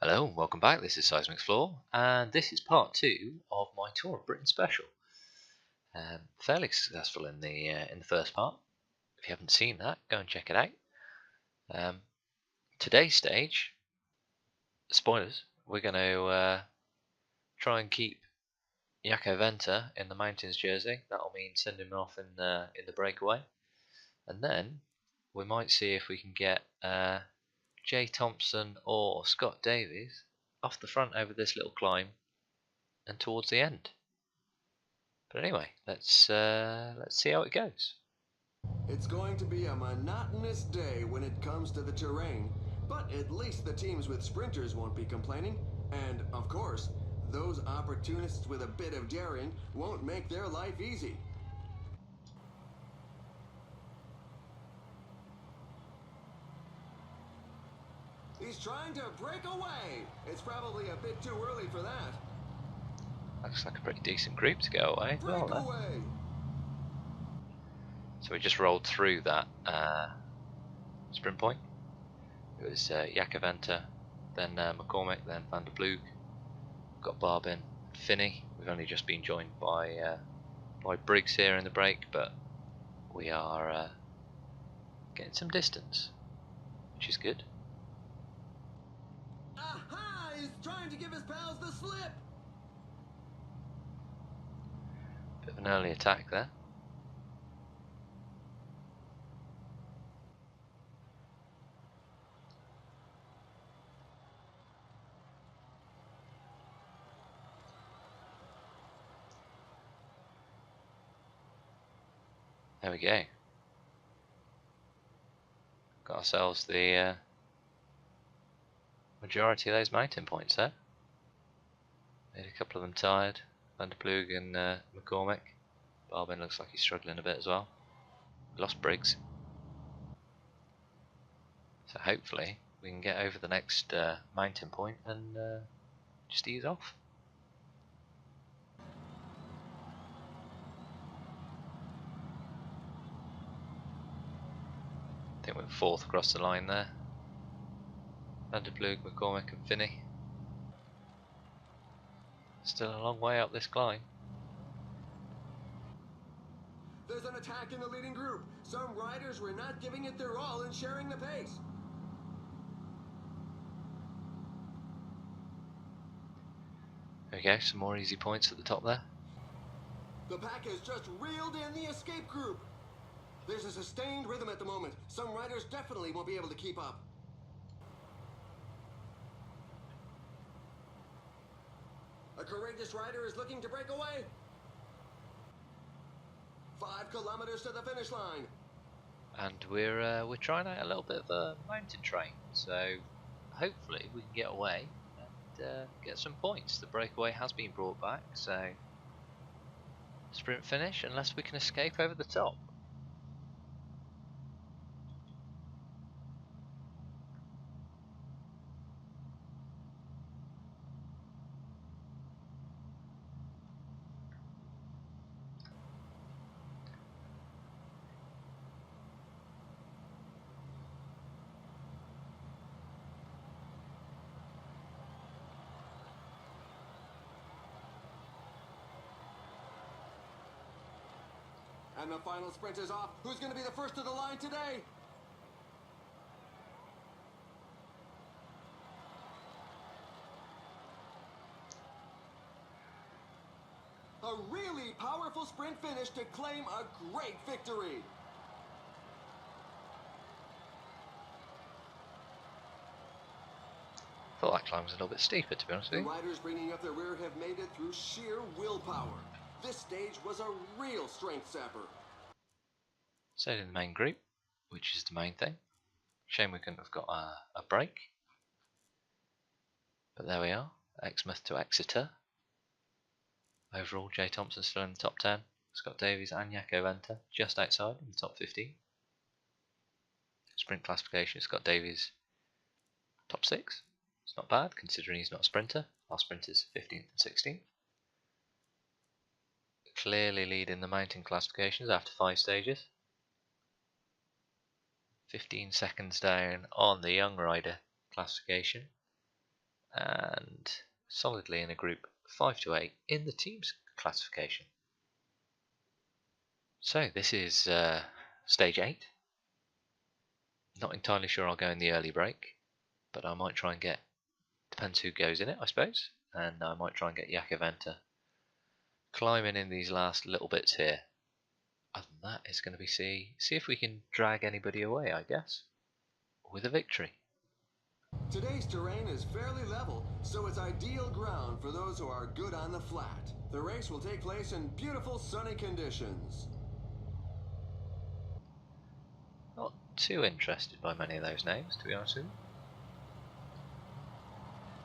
Hello and welcome back. This is Seismic Explore, and this is part 2 of my Tour of Britain special. Fairly successful in the first part. If you haven't seen that, go and check it out. Today's stage, spoilers, we're going to try and keep Jaco Venter in the Mountains jersey. That'll mean send him off in the breakaway, and then we might see if we can get Jay Thompson or Scott Davies off the front over this little climb and towards the end. But anyway, let's see how it goes. It's going to be a monotonous day when it comes to the terrain, but at least the teams with sprinters won't be complaining. And, of course, those opportunists with a bit of daring won't make their life easy. He's trying to break away. It's probably a bit too early for that. Looks like a pretty decent group to go away. Breakaway. So we just rolled through that sprint point. It was Jaco Venter, then McCormick, then Van der Ploeg. Got Barbin, Finney. We've only just been joined by Briggs here in the break, but we are getting some distance, which is good. Aha! He's trying to give his pals the slip. Bit of an early attack there. There we go. Got ourselves the majority of those mountain points there. Made a couple of them tired. Van der Ploeg and McCormick. Barbin looks like he's struggling a bit as well. Lost Briggs. So hopefully we can get over the next mountain point and just ease off. I think we're fourth across the line there. Van der Ploeg, McCormick and Finney. Still a long way up this climb. There's an attack in the leading group. Some riders were not giving it their all and sharing the pace. There we go, some more easy points at the top there. The pack has just reeled in the escape group. There's a sustained rhythm at the moment. Some riders definitely won't be able to keep up. A courageous rider is looking to break away. 5 kilometers to the finish line. And we're trying out a little bit of a mountain train, so hopefully we can get away and get some points. The breakaway has been brought back, so sprint finish unless we can escape over the top. And the final sprint is off. Who's going to be the first to the line today? A really powerful sprint finish to claim a great victory. Thought that climb was a little bit steeper, to be honest with you. The riders bringing up the rear have made it through sheer willpower. This stage was a real strength sapper. Stayed in the main group, which is the main thing. Shame we couldn't have got a break. But there we are, Exmouth to Exeter. Overall, Jay Thompson still in the top 10. Scott Davies and Jaco Venter just outside in the top 15. Sprint classification, Scott Davies top 6. It's not bad considering he's not a sprinter. Our sprinters 15th and 16th. Clearly leading the mountain classifications after 5 stages. 15 seconds down on the young rider classification. and solidly in a group 5 to 8 in the teams classification. So this is stage 8. Not entirely sure I'll go in the early break, but I might try and get, depends who goes in it I suppose, and I might try and get Yakaventa climbing in these last little bits here. Other than that, it's going to be see if we can drag anybody away, I guess, with a victory. Today's terrain is fairly level, so it's ideal ground for those who are good on the flat. The race will take place in beautiful sunny conditions. Not too interested by many of those names, to be honest with you.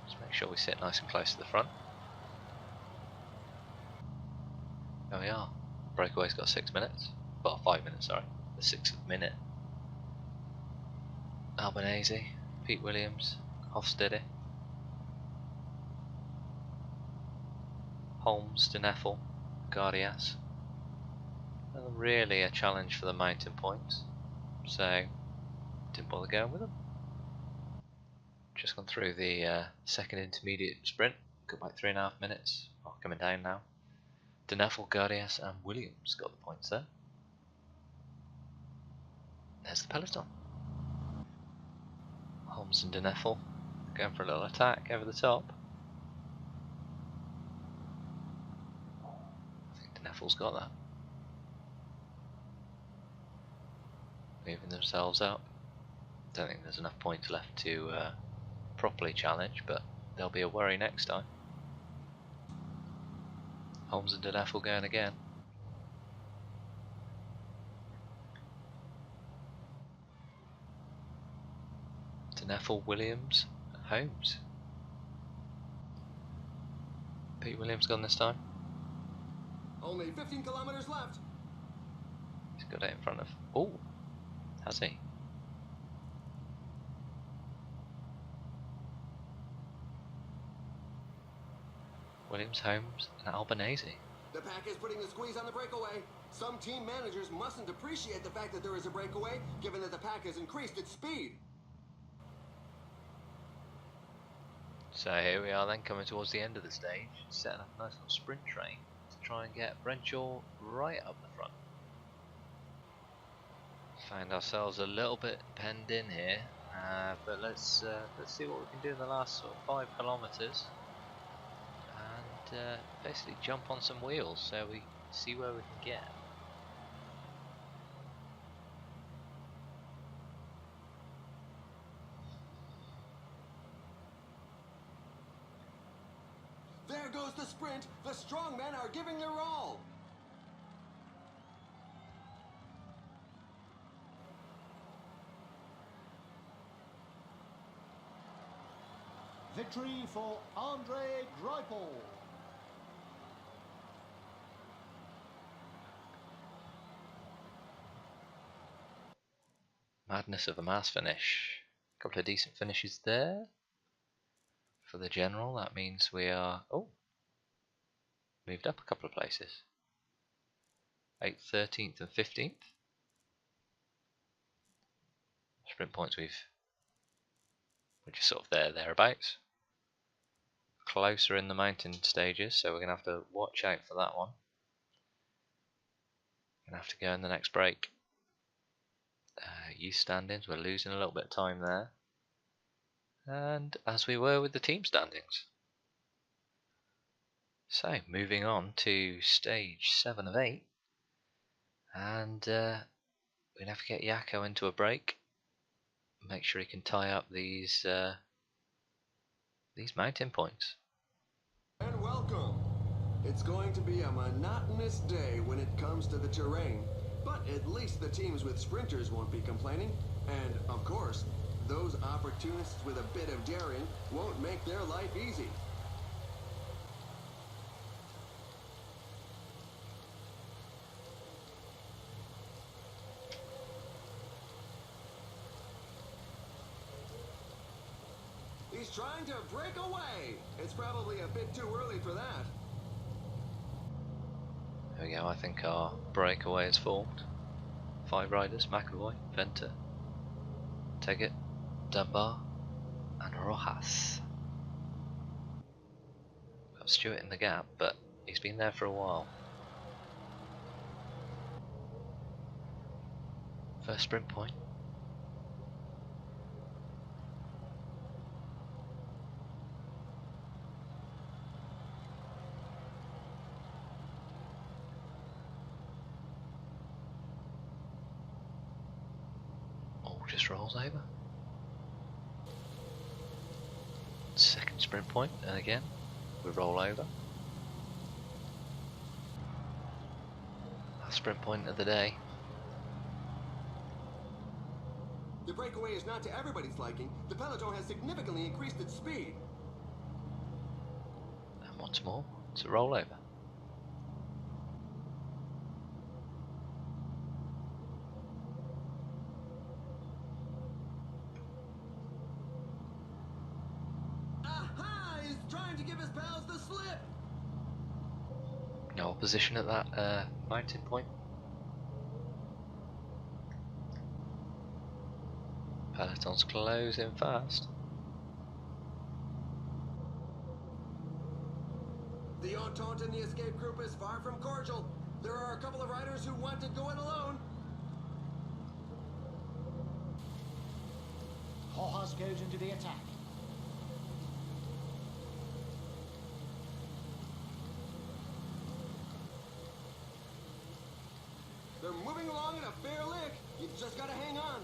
Just make sure we sit nice and close to the front. There we are. Breakaway's got 6 minutes. Well, 5 minutes, sorry. The 6th minute. Albanese, Pete Williams, Hofstede, Holmes, Deneffel, Gardias. And really a challenge for the mountain points, so didn't bother going with them. Just gone through the second intermediate sprint, got about 3.5 minutes. Oh, coming down now. Deneffel, Gardias and Williams got the points there. There's the peloton. Holmes and Deneffel going for a little attack over the top. I think Deneffel's got that. Moving themselves up. Don't think there's enough points left to properly challenge, but there'll be a worry next time. Holmes and Deneffel going again. Deneffel, Williams, Holmes. Pete Williams gone this time. Only 15 kilometers left. He's got it in front of. Oh, has he? Williams, Holmes, and Albanese. The pack is putting the squeeze on the breakaway. Some team managers mustn't appreciate the fact that there is a breakaway, given that the pack has increased its speed. So here we are then, coming towards the end of the stage, setting up a nice little sprint train to try and get Brenshaw right up the front. Find ourselves a little bit penned in here, but let's see what we can do in the last sort of 5 kilometres and basically jump on some wheels so we see where we can get. There goes the sprint. The strong men are giving their all. Victory for Andre Greipel. Madness of a mass finish. A couple of decent finishes there. For the general, that means we are moved up a couple of places. 8th, 13th and 15th. Sprint points we're just sort of thereabouts. Closer in the mountain stages, so we're going to have to watch out for that one. Going to have to go in the next break. Youth standings, we're losing a little bit of time there. And as we were with the team standings. So moving on to stage 7 of 8, and we're going to have to get Yakko into a break, make sure he can tie up these mountain points. And welcome. It's going to be a monotonous day when it comes to the terrain, but at least the teams with sprinters won't be complaining, and of course, those opportunists with a bit of daring won't make their life easy. He's trying to break away. It's probably a bit too early for that. There we go, I think our breakaway is formed. 5 riders, McAvoy, Venter, Teggett, Dunbar and Rojas. Got Stewart in the gap, but he's been there for a while. First sprint point. Oh, just rolls over. Second sprint point, and again, we roll over. Last sprint point of the day. The breakaway is not to everybody's liking. The peloton has significantly increased its speed. And once more, it's a rollover. Aha! He's trying to give his pals the slip. No opposition at that mountain point. Peloton's closing fast. The entente in the escape group is far from cordial. There are a couple of riders who want to go it alone. Rojas goes into the attack. They're moving along at a fair lick. You've just got to hang on.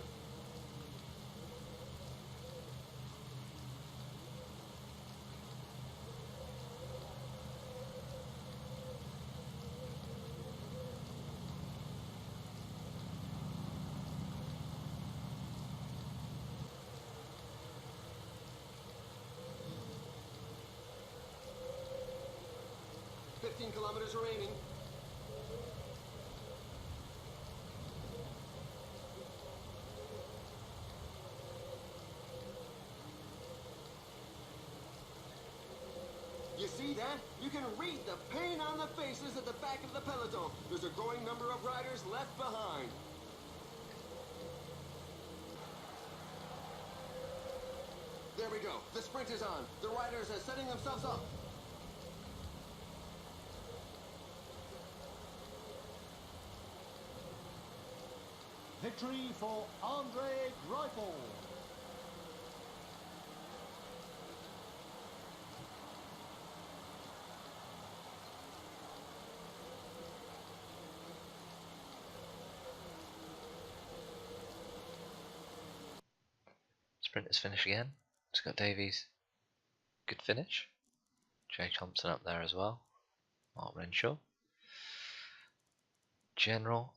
Kilometers remaining. You see that? You can read the pain on the faces at the back of the peloton. There's a growing number of riders left behind. There we go. The sprint is on. The riders are setting themselves up. Victory for Andre Greipel. Sprinters finish again. Scott Davies, good finish. Jay Thompson up there as well. Mark Renshaw. General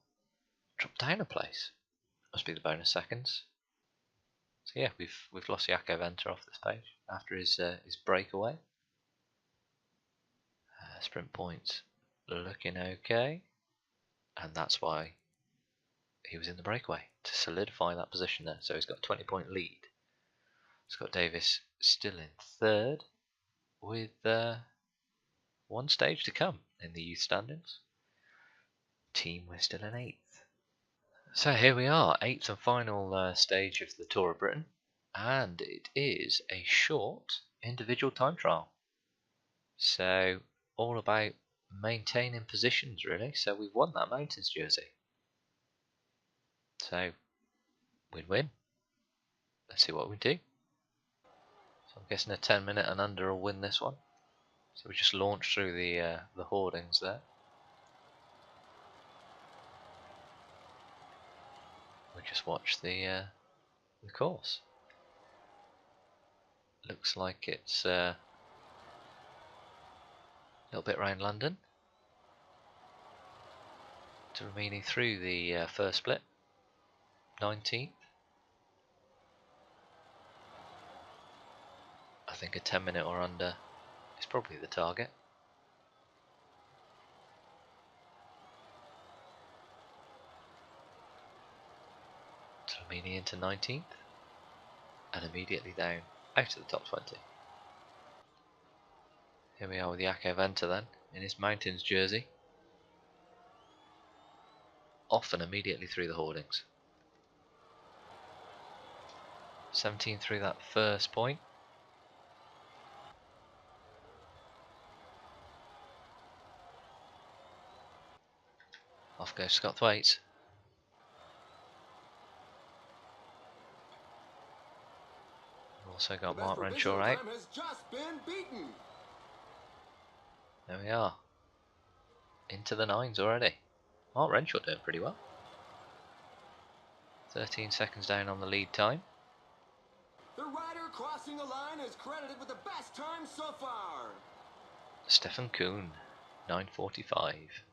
dropped down a place. Must be the bonus seconds. So yeah, we've lost Jaco Venter off this page after his breakaway. Sprint points looking okay, and that's why he was in the breakaway, to solidify that position there. So he's got a 20-point lead. Scott Davis still in third with one stage to come in the youth standings. Team, we're still in 8th. So here we are, 8th and final stage of the Tour of Britain, and it is a short individual time trial. So all about maintaining positions really. So we've won that Mountains jersey. So win-win. Let's see what we do. So I'm guessing a 10-minute and under will win this one. So we just launched through the hoardings there. We just watched the course. Looks like it's a little bit around London. To remaining through the first split, 19th. I think a 10-minute or under is probably the target. Meaning into 19th and immediately down out of the top 20. Here we are with Jaco Venter then in his Mountains jersey, off and immediately through the hoardings. 17 through that first point. Off goes Scott Thwaite. We've also got The best Mark Renshaw provisional out. time has just been beaten. There we are. Into the nines already. Mark Renshaw doing pretty well. 13 seconds down on the lead time. The rider crossing the line is credited with the best time so far. Stefan Kuhn, 9:45.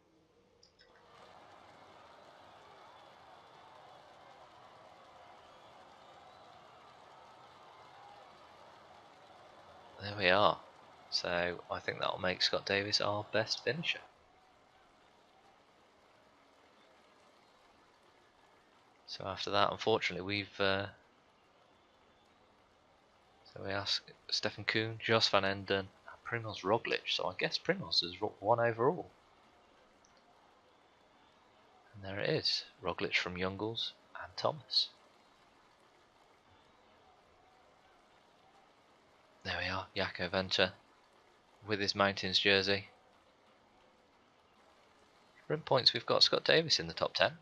There we are. So I think that'll make Scott Davis our best finisher. So after that, unfortunately, we've so we ask Stefan Kuhn, Jos van Enden, and Primoz Roglic. So I guess Primoz has won overall. And there it is, Roglic from Jungels and Thomas. There we are, Jaco Venter with his Mountains jersey. Sprint points, we've got Scott Davis in the top 10.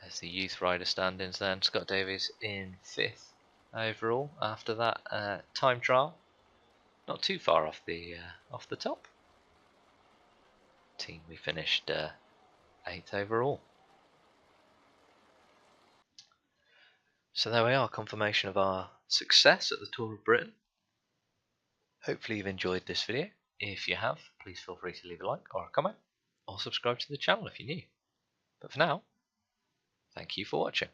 There's the youth rider standings then. Scott Davis in 5th overall after that time trial. Not too far off the top. Team, we finished 8th overall. So there we are, confirmation of our success at the Tour of Britain. Hopefully you've enjoyed this video. If you have, please feel free to leave a like or a comment, or subscribe to the channel if you're new. But for now, thank you for watching.